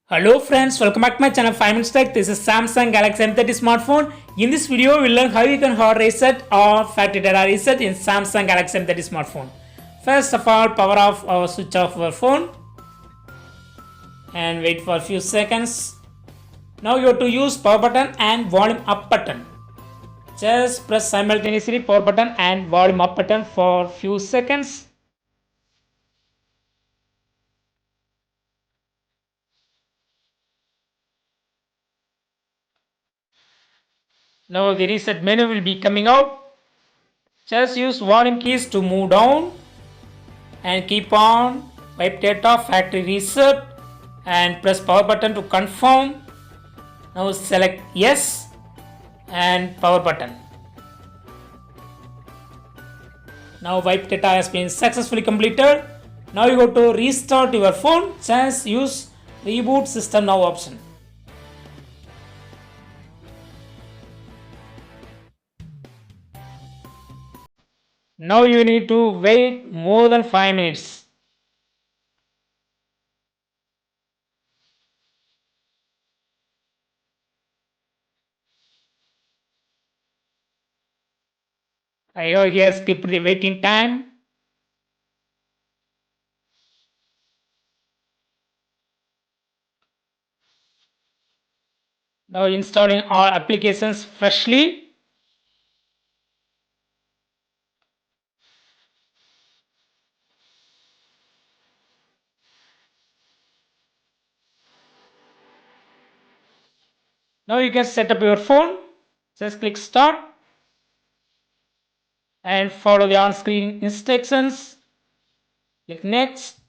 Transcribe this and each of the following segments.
Hello friends, welcome back to my channel 5 Minutes Tech. This is Samsung Galaxy M30 smartphone. In this video, we'll learn how you can hard reset or factory data reset in Samsung Galaxy M30 smartphone. First of all, power off or switch off our phone and wait for a few seconds. Now you have to use power button and volume up button. Just press simultaneously power button and volume up button for few seconds. Now the reset menu will be coming out. Just use volume keys to move down and keep on wipe data factory reset and press power button to confirm. Now select yes and power button. Now wipe data has been successfully completed. Now you go to restart your phone. Just use reboot system now option. Now you need to wait more than 5 minutes. I know here skip the waiting time. Now installing all applications freshly. Now you can set up your phone. Just click start and follow the on-screen instructions. Click next.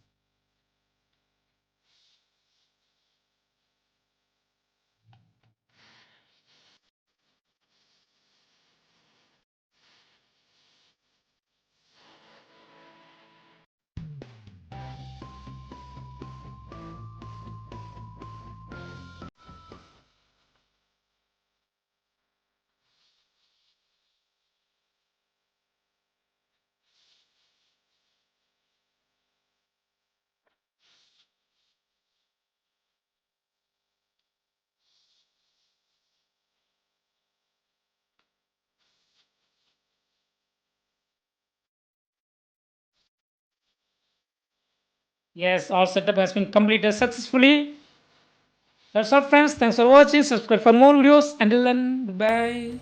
Yes, all setup has been completed successfully. That's all friends. Thanks for watching. Subscribe for more videos. Until then, bye.